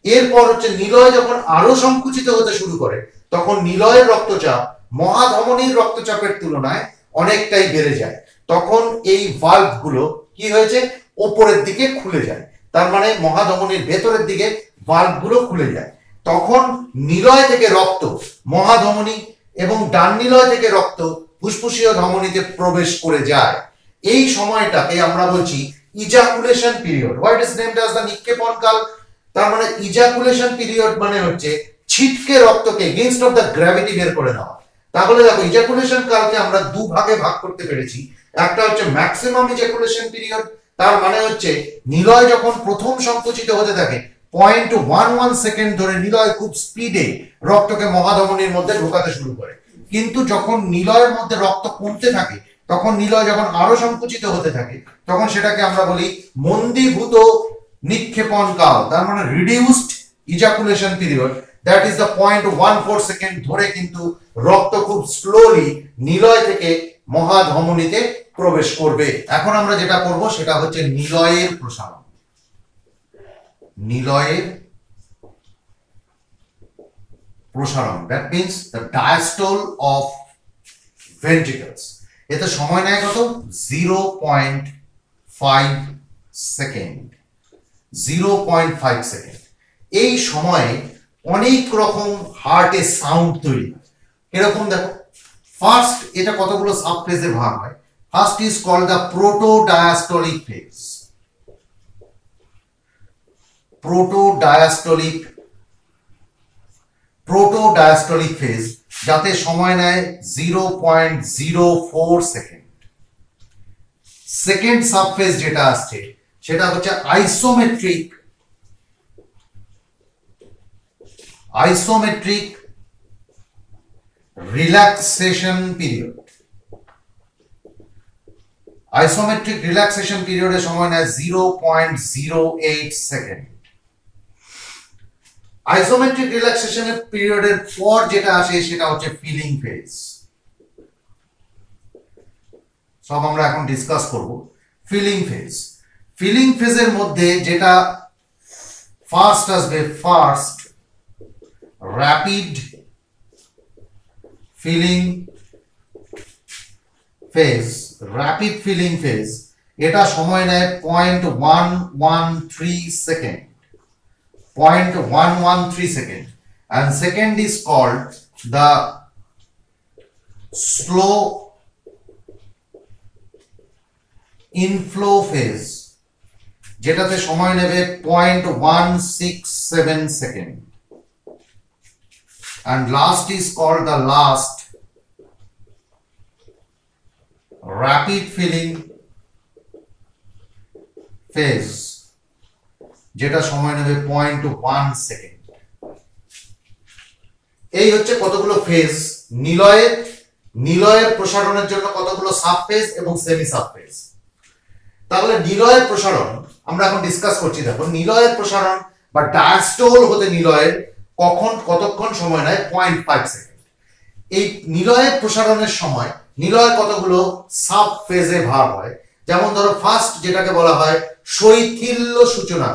এরপর হচ্ছে নিলয় যখন আরো সংকুচিত হতে শুরু করে, তখন নিলয়ের রক্তচাপ মহাধমনীর রক্তচাপের তুলনায় অনেকটাই বেড়ে যায়। তখন এই ভালভগুলো কি হয়েছে? ওপরের দিকে খুলে যায়। তার মানে মহাধমনীর ভেতরের দিকে ভালভগুলো খুলে যায়। তখন নিলয় থেকে রক্ত মহাধমনী এবং ডান নিলয় থেকে রক্ত ফুসফুসীয় ধমনীতে প্রবেশ করে যায়। এই সময়টাকে আমরা বলছি ejaculation period. What is named as the নিক্ষেপণ কাল। তার মানে ইজাকুলেশন পিরিয়ড মানে হচ্ছে ছিটকে রক্তকে এগেইনস্ট অফ দ্য গ্র্যাভিটি বের করে নেওয়া। তাহলে দেখো ইজাকুলেশন কালকে আমরা দুভাগে ভাগ করতে পেরেছি। একটা হচ্ছে ম্যাক্সিমাম ইজাকুলেশন পিরিয়ড, তার মানে হচ্ছে নিলয় যখন প্রথম সংকুচিত হতে থাকে 0.11 সেকেন্ড ধরে নিলয় খুব স্পিডে রক্তকে মহাধমনীর মধ্যে ঢোকাতে শুরু করে, কিন্তু যখন নিলয়ের মধ্যে রক্ত কমতে থাকে, তখন নিলয় যখন আরো সংকুচিত হতে থাকে, তখন সেটাকে আমরা বলি মন্দীভূত নিক্ষেপণ কাল। তার মানে reduced ejaculation period, that is the 0.14 second ধরে কিন্তু রক্ত খুব স্লোলি নিলয় থেকে মহাধমনীতে প্রবেশ করবে। এখন আমরা যেটা করব সেটা হচ্ছে নিলয়ের প্রসারণ। That means the diastole of ভেন্ট্রিকলস। এতে সময় নেয় কত? 0.5 সেকেন্ড। এই সময়ে অনেক রকম হার্টে সাউন্ড তৈরি হয়। এরকম দেখো, ফার্স্ট এটা কতগুলো সাব ফেজে ভাগ হয়। First is called the protodiastolic phase. Protodiastolic phase, যাতে সময় নেয় 0.04 সেকেন্ড। সেকেন্ড সাব ফেজ যেটা আসছে সেটা হচ্ছে isometric isometric relaxation period. Isometric relaxation পিরিয়ডের সময় নেয় 0.08 সেকেন্ড। আইসোমেট্রিক রিল্যাক্সেশনের পিরিয়ডের পর যেটা আসে সেটা হচ্ছে ফিলিং ফেজ। সব আমরা এখন ডিসকাস করব। ফিলিং ফেজ, ফিলিং ফেজের মধ্যে যেটা ফার্স্ট আসবে, first rapid filling phase. Rapid filling phase এটা সময় নেয় 0.113 second, 0.113 second, and second is called the slow inflow phase, যেটাতে সময় নেবে 0.167 second, and last is called the last rapid filling phase, যেটা সময় নেবে 0.1 সেকেন্ড। এই হচ্ছে কতগুলো ফেজ নিলয়ের প্রসারণের জন্য, কতগুলো সাব ফেজ এবং সেমি সাব ফেজ। তাহলে নিলয়ের প্রসারণ আমরা এখন ডিসকাস করছি। দেখো, নিলয়ের প্রসারণ বা ডায়াস্টোল হতে নিলয়ের কতক্ষণ সময় নেয়? 0.5 সেকেন্ড। এই নিলয়ের প্রসারণের সময় নিলয়ের কতগুলো সাব ফেজে ভাগ হয়। যেমন ধরো, ফার্স্ট যেটাকে বলা হয় শৈথিল্য সূচনা,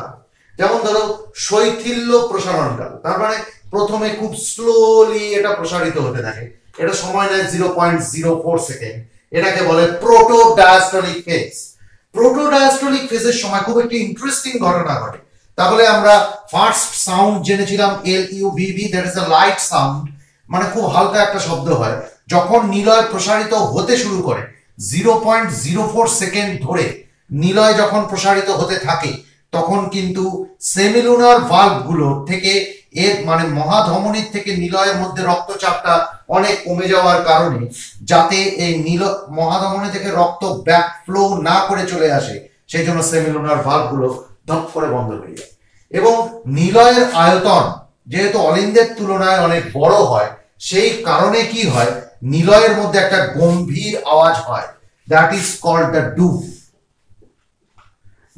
যেমন ধরো শৈথিল্য প্রসারণ কাল, তার মানে প্রথমে খুব স্লোলি এটা প্রসারিত হতে থাকে, এটা সময় নেয় 0.04 সেকেন্ড। এটাকে বলে proto diastolic phase. Proto diastolic ফেজের সময় খুব একটি ইন্টারেস্টিং ঘটনা ঘটে। তাহলে আমরা ফার্স্ট সাউন্ড জেনেছিলাম LUVB, that is a light sound, মানে খুব হালকা একটা শব্দ হয়। যখন নিলয় প্রসারিত হতে শুরু করে 0.04 সেকেন্ড ধরে নিলয় যখন প্রসারিত হতে থাকে, তখন কিন্তু সেমিলুনার ভালভ গুলো থেকে এর মানে মহাধমনীর থেকে নিলয়ের মধ্যে রক্তচাপটা অনেক কমে যাওয়ার কারণে, যাতে এই মহাধমনী থেকে রক্ত ব্যাক ফ্লো না করে চলে আসে, সেই জন্য সেমিলুনার ভালভ গুলো ধপ করে বন্ধ হয়ে যায়। এবং নিলয়ের আয়তন যেহেতু অলিন্দের তুলনায় অনেক বড় হয়, সেই কারণে কি হয়, নিলয়ের মধ্যে একটা গম্ভীর আওয়াজ হয়, that is called the dup.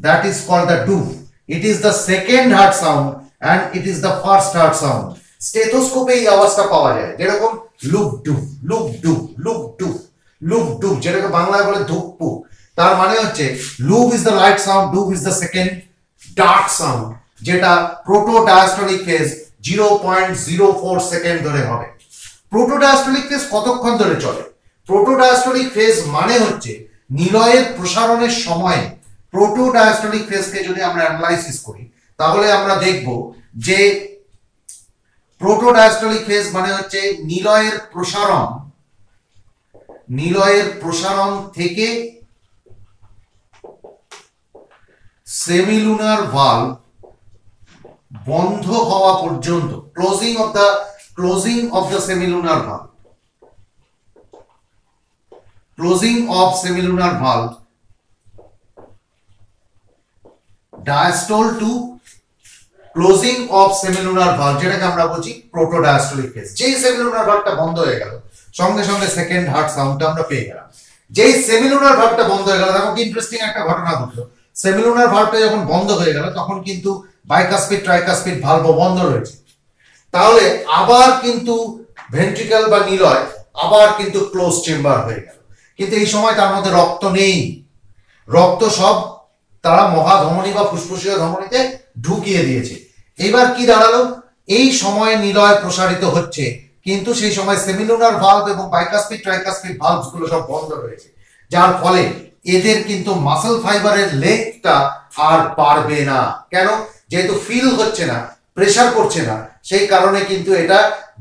That is called the doof. It is the second heart sound and it is the first heart sound. স্টেথোস্কোপে এই আওয়াজটা পাওয়া যায়, যেরকম lub dup, lub dup, lub dup, lub dup, যেটাকে বাংলায় বলে ধুকপু। তার মানে হচ্ছে lub is the light sound, dup is the second dark sound, যেটা প্রোটো ডায়াস্টলিক ফেজ 0.04 সেকেন্ড ধরে হবে। প্রোটো ডায়াস্টলিক ফেজ কতক্ষণ ধরে চলে? প্রোটো ডায়াস্টলিক ফেজ মানে হচ্ছে নিলয়ের প্রসারণের সময় প্রোটো ডায়াস্টলিক ফেজকে যদি আমরা অ্যানালাইসিস করি, তাহলে আমরা দেখব যে প্রোটো ডায়াস্টলিক ফেজ মানে হচ্ছে নিলয়ের প্রসারণ থেকে সেমিলুনার ভালভ বন্ধ হওয়া পর্যন্ত, closing of the semilunar valve, closing of semilunar valve, diastole to closing of semilunar valve, যেটাকে আমরা বলছি প্রোটো ডায়াস্টলিক ফেজ। যেই সেমিলুনার ভালভটা বন্ধ হয়ে গেল, সঙ্গে সঙ্গে সেকেন্ড হার্ট সাউন্ডটা আমরা পেয়ে গেলাম। যেই সেমিলুনার ভালভটা বন্ধ হয়ে গেল, দেখো কি ইন্টারেস্টিং একটা ঘটনা ঘটলো। সেমিলুনার ভালভটা যখন বন্ধ হয়ে গেল, তখন কিন্তু বাইকাসপিড ট্রাইকাসপিড ভালভও বন্ধ রয়েছে। তাহলে আবার কিন্তু ভেন্ট্রিকল বা নিলয় আবার কিন্তু ক্লোজ চেম্বার হয়ে গেল, কিন্তু এই সময় তার মধ্যে রক্ত নেই। রক্ত সব তারা মহাধমনী বা ফুসফুসীয় ধমনীতে ঢুকিয়ে দিয়েছে। এবার কি দাঁড়ালো, এই সময়ে নিলয় প্রসারিত হচ্ছে, কিন্তু সেই সময় সেমিলুনার ভালভ এবং বাইকাসপিড ট্রাইকাসপিড ভালভস গুলো সব বন্ধ রয়েছে, যার ফলে এদের কিন্তু মাসল ফাইবারের লেন্থটা আর বাড়বে না। কেন? যেহেতু ফিল হচ্ছে না, প্রেসার করছে না, সেই কারণে কিন্তু এটা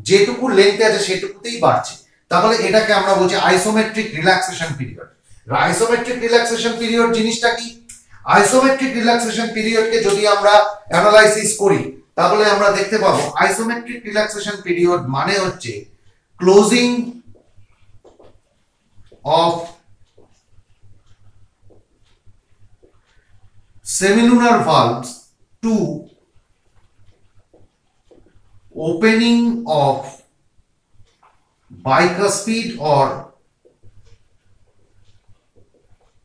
যেটুকু লেন্থে আছে সেটুকুতেই বাড়ছে। তাহলে এটাকে আমরা বলছি isometric relaxation period. Isometric relaxation period জিনিসটা কি? আইসোমেট্রিক রিল্যাক্সেশন পিরিয়ডকে যদি আমরা অ্যানালাইসিস করি, তাহলে আমরা দেখতে পাবো আইসোমেট্রিক রিল্যাক্সেশন পিরিয়ড মানে হচ্ছে closing of semilunar valves to opening of bicuspid or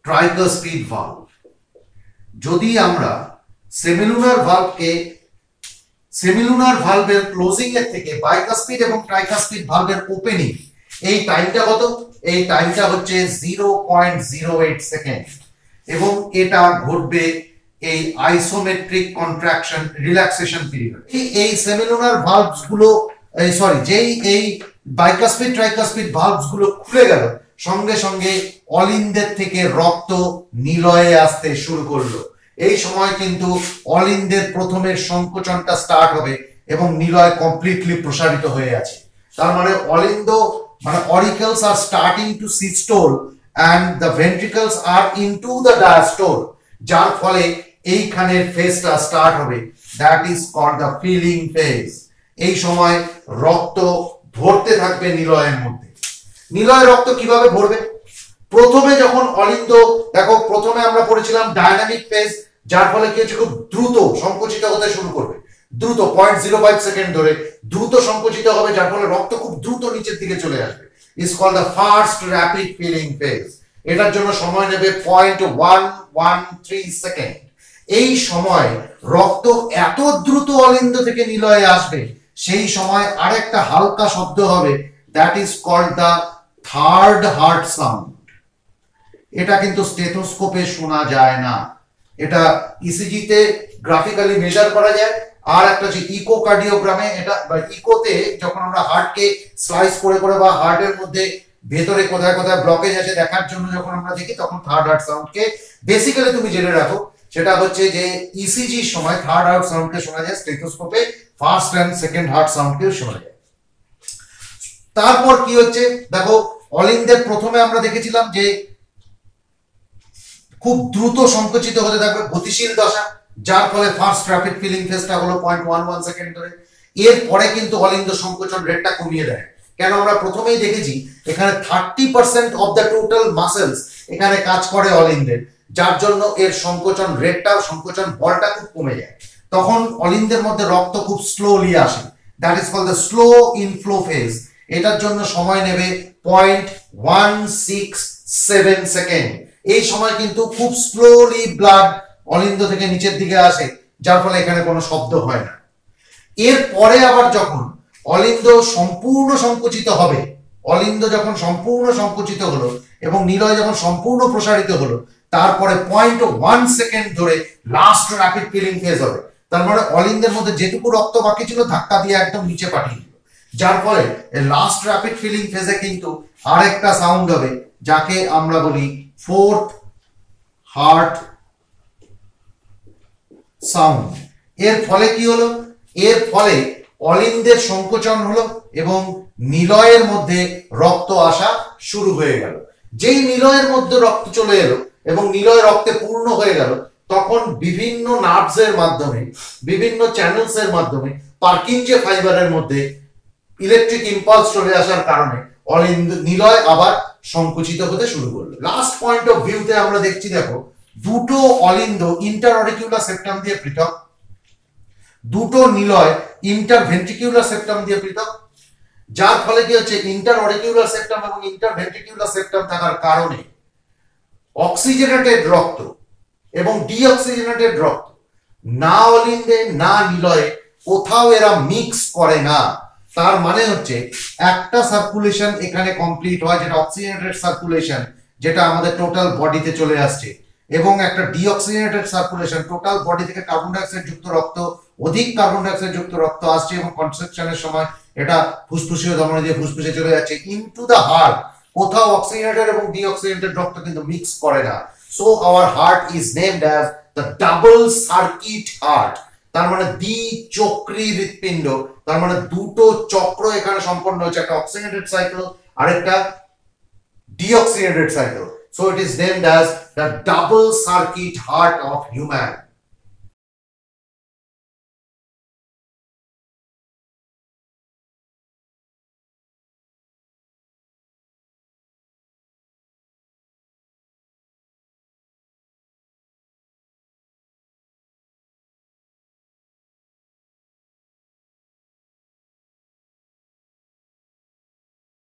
tricuspid valve. যদি আমরা সেমিলুনার ভালভকে সেমিলুনার ভালভের ক্লোজিং এর থেকে বাইকাসপিড এবং ট্রাইকাসপিড ভালভের ওপেনিং, এই টাইমটা কত? এই টাইমটা হচ্ছে 0.08 সেকেন্ড, এবং এটা ঘটবে এই আইসোমেট্রিক কন্ট্রাকশন রিল্যাক্সেশন পিরিয়ড। এই সেমিলুনার ভালভস গুলো যেই এই বাইকাসপিড ট্রাইকাসপিড ভালভস গুলো খুলে গেল, সঙ্গে সঙ্গে অলিন্দের থেকে রক্ত নিলয়ে আসতে শুরু করলো। এই সময় কিন্তু অলিন্দের প্রথমের সংকোচনটা স্টার্ট হবে এবং নিলয় কমপ্লিটলি প্রসারিত হয়ে আছে। তার মানে অলিন্দ মানে auricles are starting to systole and the ventricles are into the diastole, যার ফলে এইখানের ফেজটা স্টার্ট হবে, that is called the filling phase। এই সময় রক্ত ভরতে থাকবে নিলয়ের মধ্যে। নিলয় রক্ত কিভাবে ভরবে? প্রথমে যখন অলিন্দ, দেখো প্রথমে আমরা পড়েছিলাম ডায়নামিক ফেজ, যার ফলে কি হচ্ছে খুব দ্রুত সংকুচিত হতে শুরু করবে, দ্রুত 0.05 সেকেন্ড ধরে দ্রুত সংকুচিত হবে, যার ফলে রক্ত খুব দ্রুত নিচের দিকে চলে আসবে, is called the fast rapid filling phase। এটার জন্য সময় নেবে 0.113 সেকেন্ড। এই সময় রক্ত এত দ্রুত অলিন্দ থেকে নিলয়ে আসবে, সেই সময় আরেকটা হালকা শব্দ হবে, that is called the third heart sound। এটা কিন্তু স্টেথোস্কোপে শোনা যায় না, এটা ইসিজি তে গ্রাফিক্যালি মেজার করা যায়। আর একটা হচ্ছে ইকোকার্ডিওগ্রামে, এটা ইকোতে যখন আমরা হার্টকে স্লাইস করে করে বা হার্টের মধ্যে ভেতরে কোথায় কোথায় ব্লকেজ আছে দেখার জন্য যখন আমরা দেখি, তখন থার্ড হার্ট সাউন্ডকে বেসিক্যালি তুমি জেনে রাখো, সেটা হচ্ছে যে ইসিজির সময় থার্ড হার্ট সাউন্ডকে শোনা যায়, স্টেথোস্কোপে ফার্স্ট এন্ড সেকেন্ড হার্ট সাউন্ডকেও শোনা যায়। তারপর কি হচ্ছে দেখো, অলিন্দের প্রথমে আমরা দেখেছিলাম যে খুব দ্রুত সংকুচিত হতে থাকবে, গতিশীল দশা, যার ফলে ফার্স্ট র্যাপিড ফিলিং ফেজটা হলো 0.11 সেকেন্ড ধরে। এরপরে কিন্তু অলিন্দ সংকোচন রেটটা কমিয়ে দেয়। কেন? আমরা প্রথমেই দেখেছি এখানে 30% অফ দ্য টোটাল মাসেলস এখানে কাজ করে অলিন্দের, যার জন্য এর সংকোচন রেটটা, সংকোচন বলটা খুব কমে যায়। তখন অলিন্দের মধ্যে রক্ত খুব স্লোলি আসে, that is called the slow inflow phase. এটার জন্য সময় নেবে 0.167 সেকেন্ড। এই সময় কিন্তু খুব স্লোলি ব্লাড অলিন্দ থেকে নিচের দিকে আসে, যার ফলে এখানে কোনো শব্দ হয় না। এরপরে আবার যখন অলিন্দ সম্পূর্ণ সংকুচিত হবে, অলিন্দ যখন সম্পূর্ণ সংকুচিত হলো এবং নিলয় যখন সম্পূর্ণ প্রসারিত হলো, তারপরে 0.1 সেকেন্ড ধরে লাস্ট র্যাপিড ফিলিং ফেজ হবে। তার মানে অলিন্দের মধ্যে যেটুকু রক্ত বাকি ছিল ধাক্কা দিয়ে একদম নিচে পাঠিয়ে দিল, যার ফলে লাস্ট র্যাপিড ফিলিং ফেজে কিন্তু আরেকটা সাউন্ড হবে, যাকে আমরা বলি ফোর্থ হার্ট সাউন্ড। এর ফলে কি হলো? এর ফলে অলিন্দের সংকোচন হলো এবং নিলয়ের মধ্যে রক্ত আসা শুরু হয়ে গেল। যেই নিলয়ের মধ্যে রক্ত চলে এলো এবং নিলয় রক্তে পূর্ণ হয়ে গেল, তখন বিভিন্ন নার্ভস এর মাধ্যমে, বিভিন্ন চ্যানেলস এর মাধ্যমে পার্কিনজে ফাইবারের মধ্যে ইলেকট্রিক ইম্পালস চলে আসার কারণে নিলয় আবার সংকুচিত হতে শুরু করলো। লাস্ট পয়েন্ট অফ ভিউতে আমরা দেখছি, দেখো দুটো অলিন্দ ইন্টারঅরিকুলার সেপ্টাম দিয়ে পৃথক, দুটো নিলয় ইন্টারভেন্ট্রিকুলার সেপ্টাম দিয়ে পৃথক, যার ফলে কি হচ্ছে ইন্টারঅরিকুলার সেপ্টাম এবং ইন্টারভেন্ট্রিকুলার সেপ্টাম থাকার কারণে অক্সিজেনেটেড রক্ত এবং ডিঅক্সিজেনেটেড রক্ত না অলিন্দে না নিলয়ে কোথাও এরা মিক্স করে না। তার মানে হচ্ছে একটা সার্কুলেশন এখানে কমপ্লিট হয়, যেটা অক্সিজেনেটেড সার্কুলেশন, যেটা আমাদের টোটাল বডিতে চলে আসছে, এবং একটা ডিঅক্সিজেনেটেড সার্কুলেশন, টোটাল বডি থেকে কার্বন ডাইঅক্সাইড যুক্ত রক্ত, অধিক কার্বন ডাইঅক্সাইড যুক্ত রক্ত আসছে এবং কনস্ট্রাকশনের সময় এটা ফুসফুসীয় ধমনী দিয়ে ফুসফুসে চলে যাচ্ছে ইনটু দ্য হার্ট। কোথাও অক্সিজেনেটেড এবং ডিঅক্সিজেনেটেড রক্ত কিন্তু মিক্স করে না। So our heart is named as the double circuit heart. তার মানে দ্বিচক্রী হৃৎপিণ্ড, তার মানে দুটো চক্র এখানে সম্পন্ন হচ্ছে, একটা অক্সিজেনেটেড সাইকেল আর একটা deoxygenated cycle. So it is named as the double circuit heart of human.